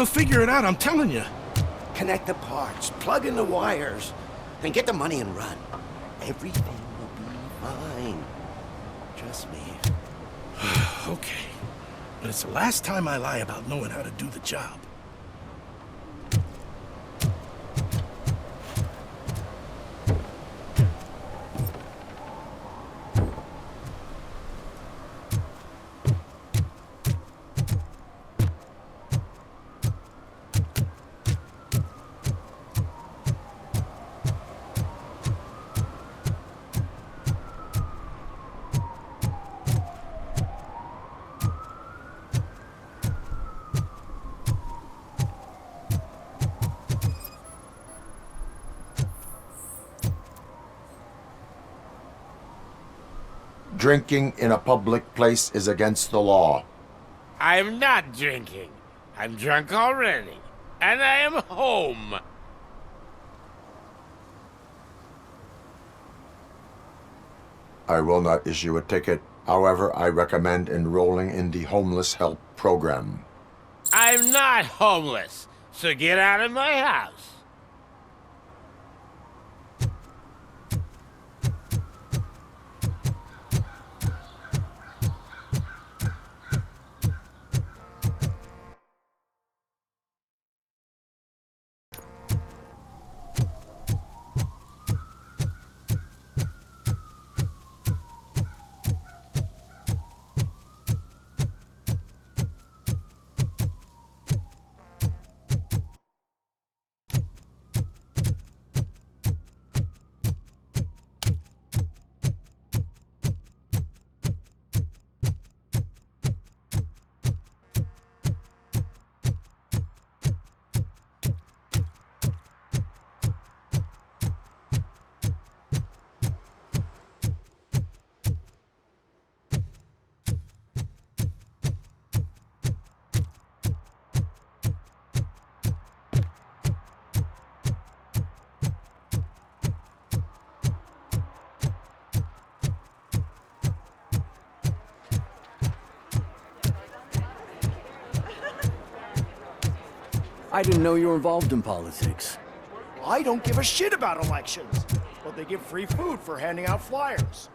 They'll figure it out, I'm telling you. Connect the parts, plug in the wires, then get the money and run. Everything will be fine. Trust me. Okay. But it's the last time I lie about knowing how to do the job. Drinking in a public place is against the law. I'm not drinking. I'm drunk already. And I am home. I will not issue a ticket. However, I recommend enrolling in the homeless help program. I'm not homeless, so get out of my house. I didn't know you were involved in politics. I don't give a shit about elections, but they give free food for handing out flyers.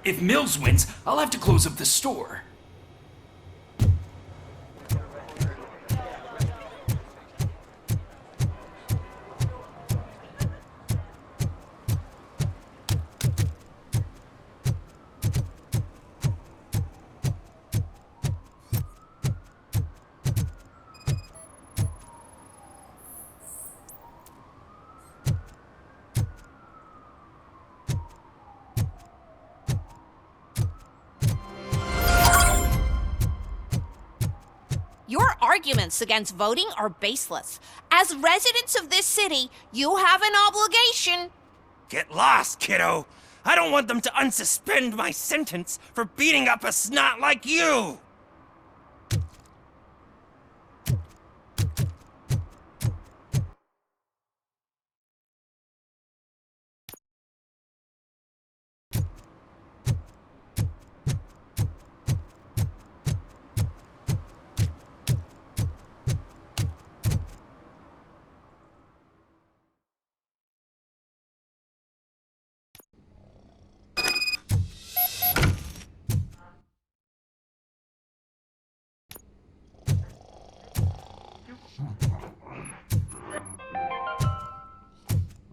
If Mills wins, I'll have to close up the store. Your arguments against voting are baseless. As residents of this city, you have an obligation. Get lost, kiddo. I don't want them to unsuspend my sentence for beating up a snot like you.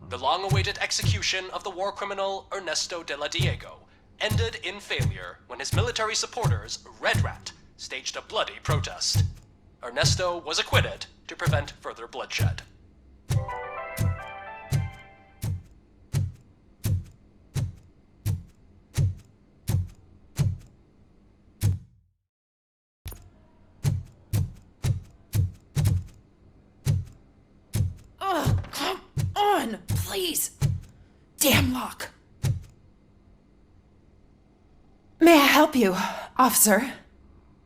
The long-awaited execution of the war criminal Ernesto de la Diego ended in failure when his military supporters, Red Rat, staged a bloody protest. Ernesto was acquitted to prevent further bloodshed. Come on, please. Damn lock. May I help you, officer?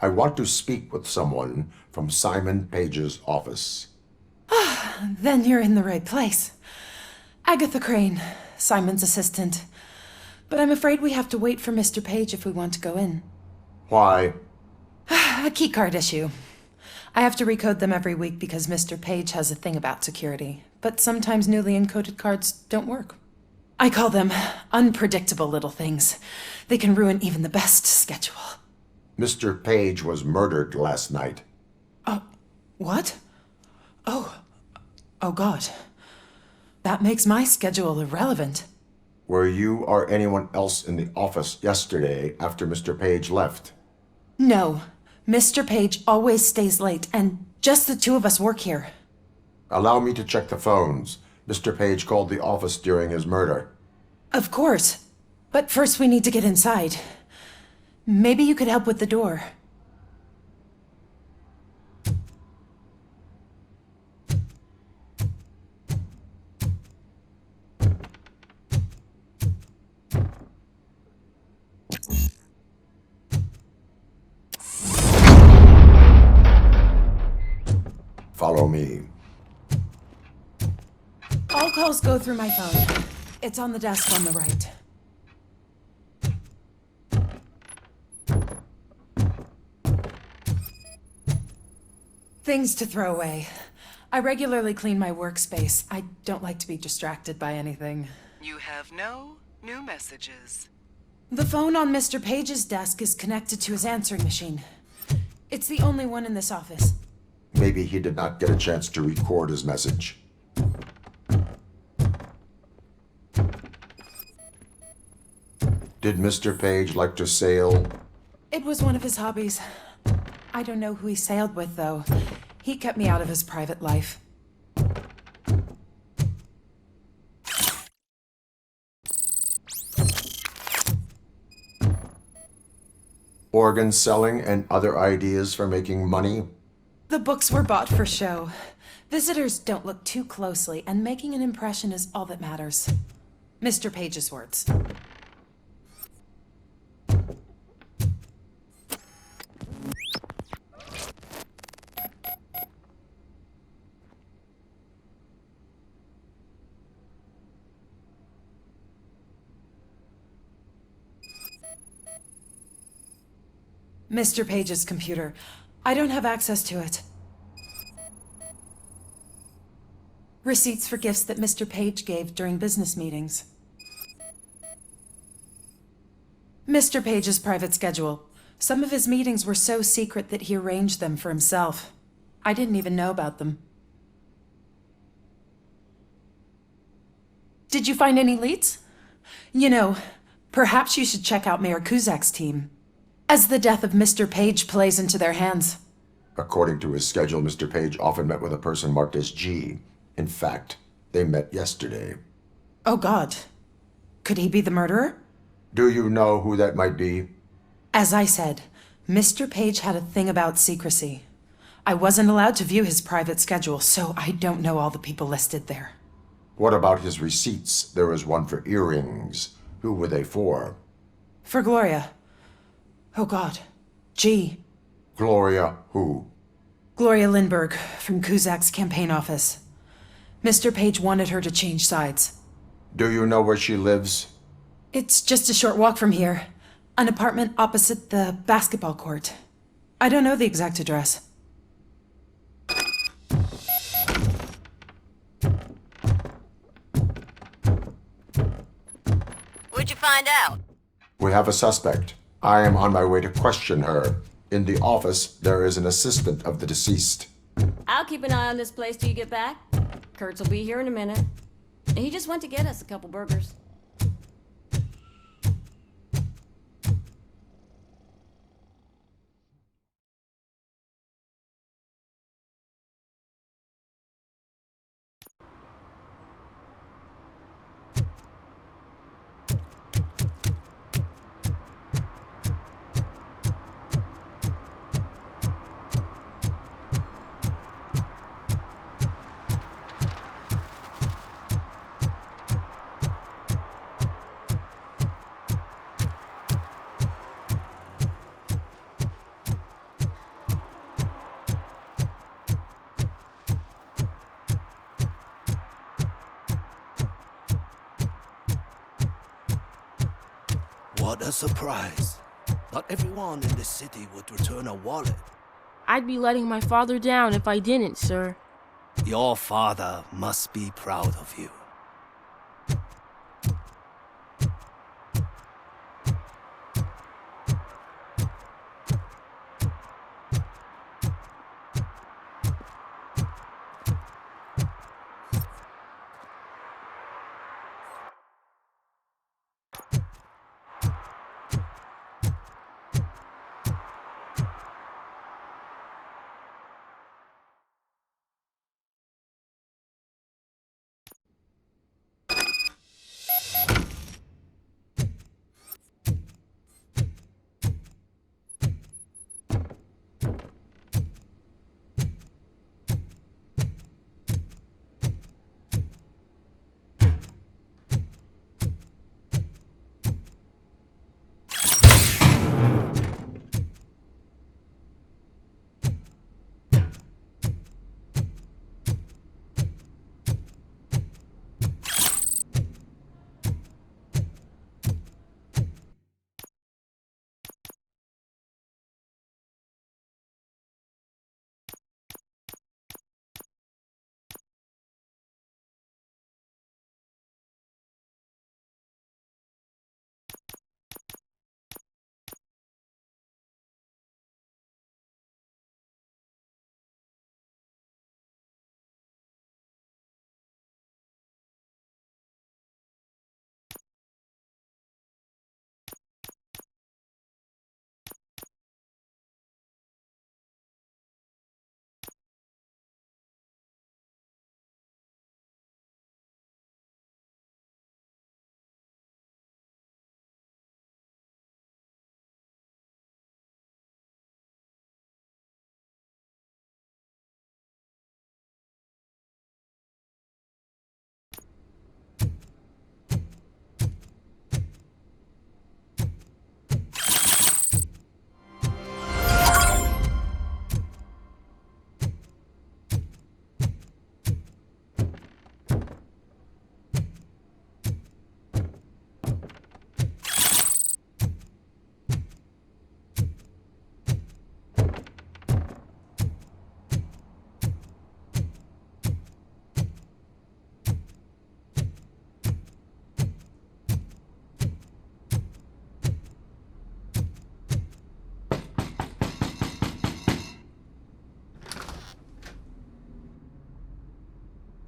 I want to speak with someone from Simon Page's office. Then you're in the right place. Agatha Crane, Simon's assistant. But I'm afraid we have to wait for Mr. Page if we want to go in. Why? A keycard issue. I have to recode them every week because Mr. Page has a thing about security. But sometimes newly encoded cards don't work. I call them unpredictable little things. They can ruin even the best schedule. Mr. Page was murdered last night. What? Oh God. That makes my schedule irrelevant. Were you or anyone else in the office yesterday after Mr. Page left? No. Mr. Page always stays late, and just the two of us work here. Allow me to check the phones. Mr. Page called the office during his murder. Of course. But first we need to get inside. Maybe you could help with the door. Follow me. All calls go through my phone. It's on the desk on the right. Things to throw away. I regularly clean my workspace. I don't like to be distracted by anything. You have no new messages. The phone on Mr. Page's desk is connected to his answering machine. It's the only one in this office. Maybe he did not get a chance to record his message. Did Mr. Page like to sail? It was one of his hobbies. I don't know who he sailed with, though. He kept me out of his private life. Organ selling and other ideas for making money? The books were bought for show. Visitors don't look too closely, and making an impression is all that matters. Mr. Page's words. Mr. Page's computer. I don't have access to it. Receipts for gifts that Mr. Page gave during business meetings. Mr. Page's private schedule. Some of his meetings were so secret that he arranged them for himself. I didn't even know about them. Did you find any leads? You know, perhaps you should check out Mayor Kuzak's team, as the death of Mr. Page plays into their hands. According to his schedule, Mr. Page often met with a person marked as G. In fact, they met yesterday. Oh God. Could he be the murderer? Do you know who that might be? As I said, Mr. Page had a thing about secrecy. I wasn't allowed to view his private schedule, so I don't know all the people listed there. What about his receipts? There was one for earrings. Who were they for? For Gloria. Oh God. G. Gloria who? Gloria Lindbergh, from Kuzak's campaign office. Mr. Page wanted her to change sides. Do you know where she lives? It's just a short walk from here. An apartment opposite the basketball court. I don't know the exact address. What'd you find out? We have a suspect. I am on my way to question her. In the office, there is an assistant of the deceased. I'll keep an eye on this place till you get back. Kurtz will be here in a minute. He just went to get us a couple burgers. a surprise. Not everyone in this city would return a wallet. I'd be letting my father down if I didn't, sir. Your father must be proud of you.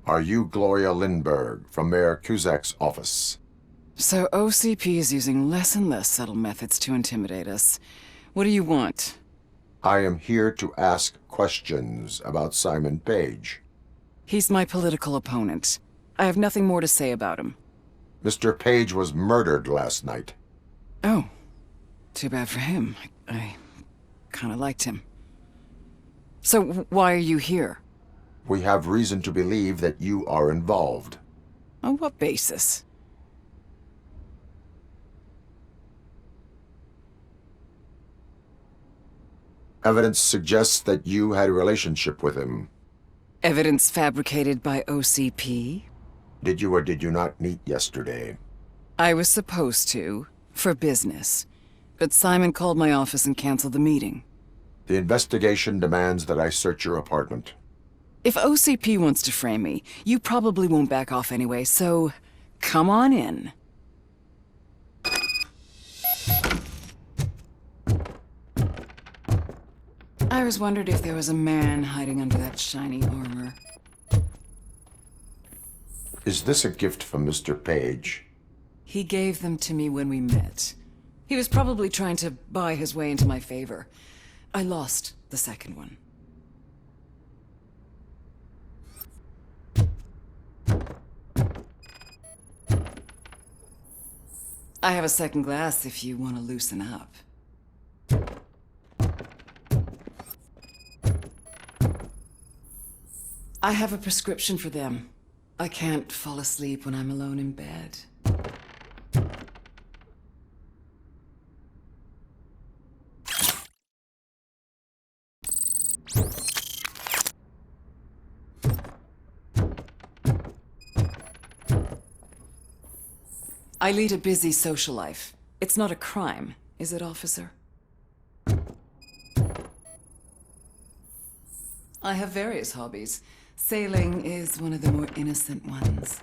Are you Gloria Lindbergh from Mayor Cusack's office? So OCP is using less and less subtle methods to intimidate us. What do you want? I am here to ask questions about Simon Page. He's my political opponent. I have nothing more to say about him. Mr. Page was murdered last night. Oh, too bad for him. I kind of liked him. So why are you here? We have reason to believe that you are involved. On what basis? Evidence suggests that you had a relationship with him. Evidence fabricated by OCP? Did you or did you not meet yesterday? I was supposed to, for business. But Simon called my office and canceled the meeting. The investigation demands that I search your apartment. If OCP wants to frame me, you probably won't back off anyway, so come on in. I was wondering if there was a man hiding under that shiny armor. Is this a gift from Mr. Page? He gave them to me when we met. He was probably trying to buy his way into my favor. I lost the second one. I have a second glass if you want to loosen up. I have a prescription for them. I can't fall asleep when I'm alone in bed. I lead a busy social life. It's not a crime, is it, officer? I have various hobbies. Sailing is one of the more innocent ones.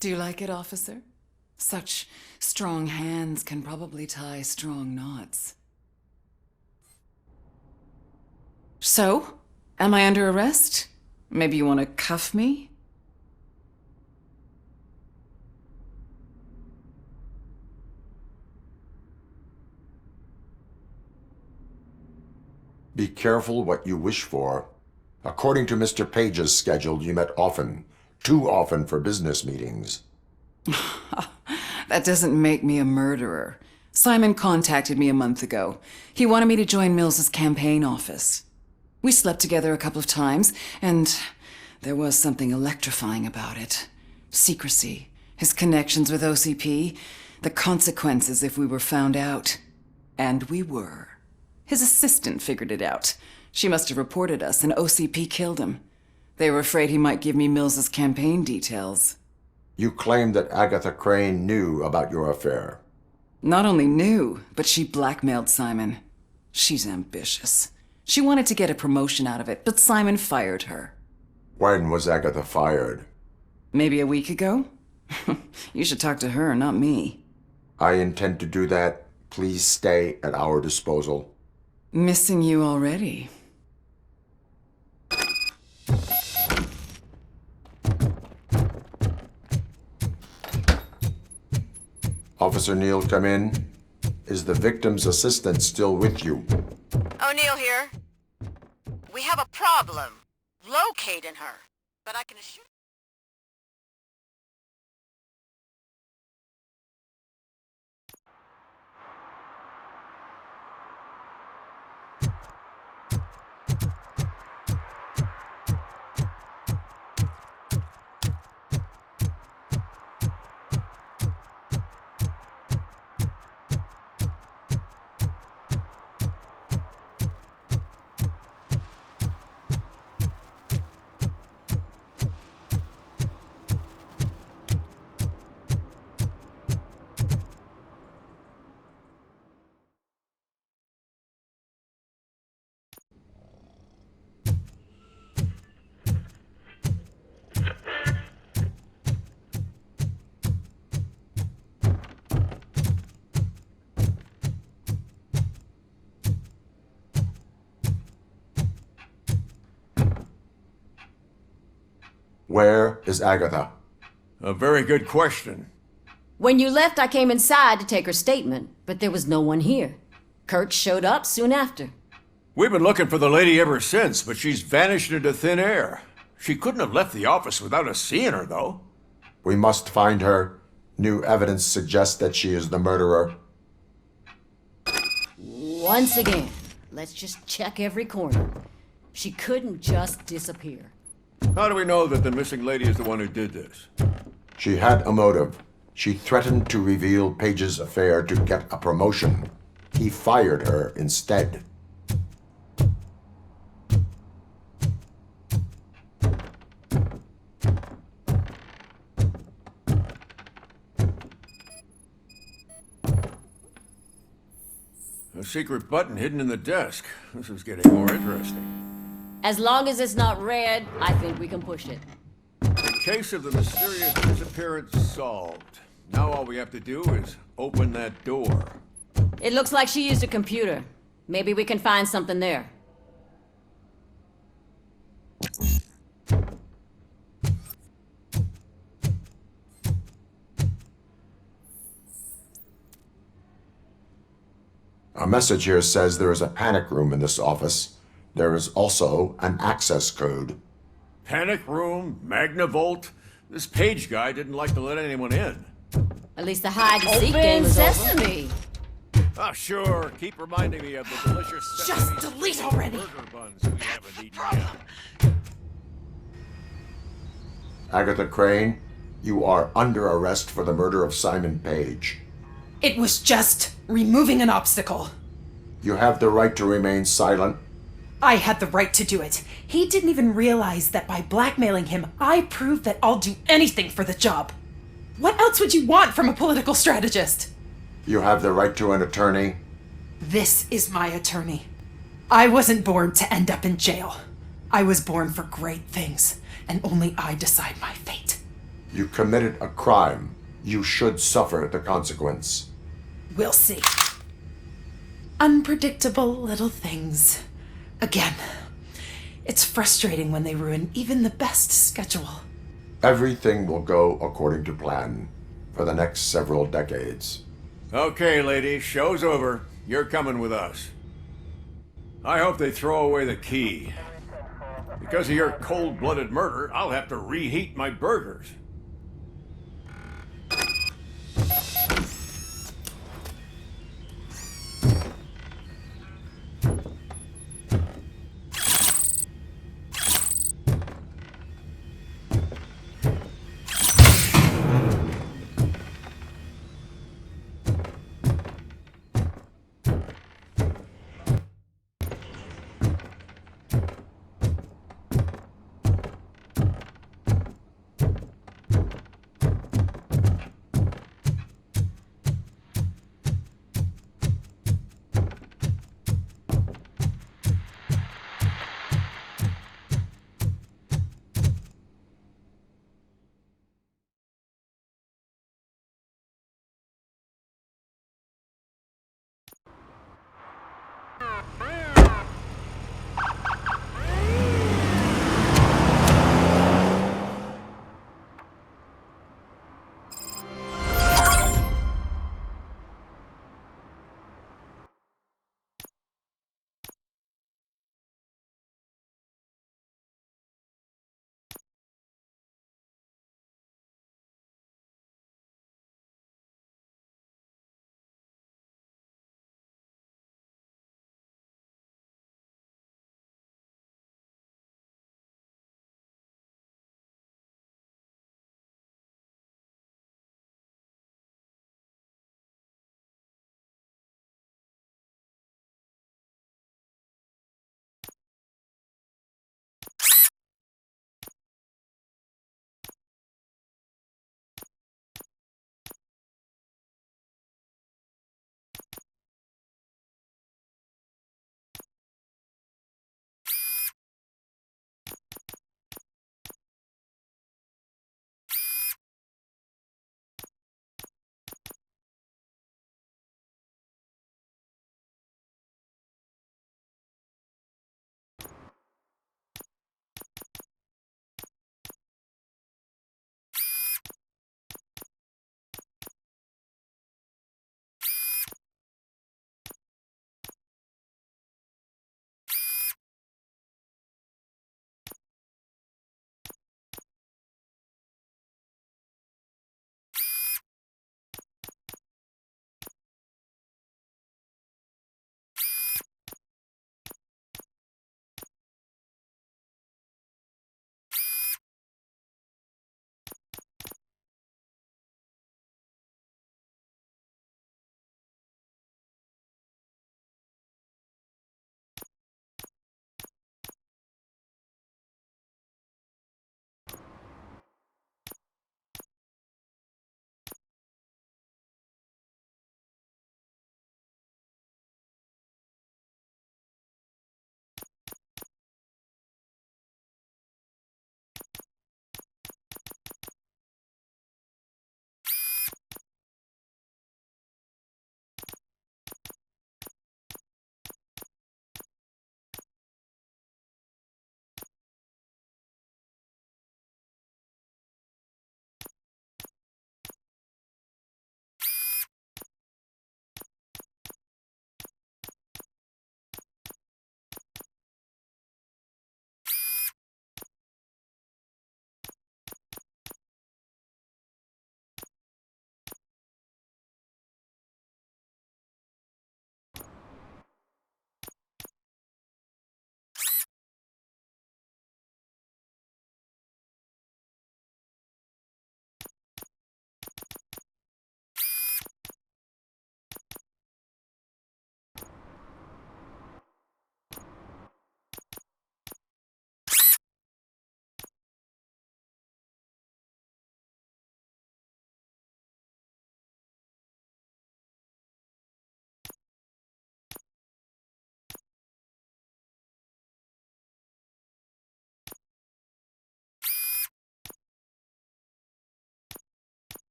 Do you like it, officer? Such strong hands can probably tie strong knots. So, am I under arrest? Maybe you want to cuff me? Be careful what you wish for. According to Mr. Page's schedule, you met often. Too often for business meetings. That doesn't make me a murderer. Simon contacted me a month ago. He wanted me to join Mills's campaign office. We slept together a couple of times, and there was something electrifying about it. Secrecy, his connections with OCP, the consequences if we were found out. And we were. His assistant figured it out. She must have reported us, and OCP killed him. They were afraid he might give me Mills's campaign details. You claimed that Agatha Crane knew about your affair. Not only knew, but she blackmailed Simon. She's ambitious. She wanted to get a promotion out of it, but Simon fired her. When was Agatha fired? Maybe a week ago? You should talk to her, not me. I intend to do that. Please stay at our disposal. Missing you already. Officer Neal, come in. Is the victim's assistant still with you? O'Neill here. We have a problem locating her, but I can assure Where is Agatha? A very good question. When you left, I came inside to take her statement, but there was no one here. Kurt showed up soon after. We've been looking for the lady ever since, but she's vanished into thin air. She couldn't have left the office without us seeing her, though. We must find her. New evidence suggests that she is the murderer. Once again, let's just check every corner. She couldn't just disappear. How do we know that the missing lady is the one who did this? She had a motive. She threatened to reveal Page's affair to get a promotion. He fired her instead. A secret button hidden in the desk. This is getting more interesting. As long as it's not red, I think we can push it. The case of the mysterious disappearance solved. Now all we have to do is open that door. It looks like she used a computer. Maybe we can find something there. A message here says there is a panic room in this office. There is also an access code. Panic room, Magnavolt. This Page guy didn't like to let anyone in. At least the hide-and-seek game is Sesame. Ah, sure. Keep reminding me of the delicious Just sesame delete already. burger buns we haven't eaten yet. Agatha Crane, you are under arrest for the murder of Simon Page. It was just removing an obstacle. You have the right to remain silent. I had the right to do it. He didn't even realize that by blackmailing him, I proved that I'll do anything for the job. What else would you want from a political strategist? You have the right to an attorney. This is my attorney. I wasn't born to end up in jail. I was born for great things, and only I decide my fate. You committed a crime. You should suffer the consequence. We'll see. Unpredictable little things. Again, it's frustrating when they ruin even the best schedule. Everything will go according to plan for the next several decades. Okay, lady, show's over. You're coming with us. I hope they throw away the key. Because of your cold-blooded murder, I'll have to reheat my burgers.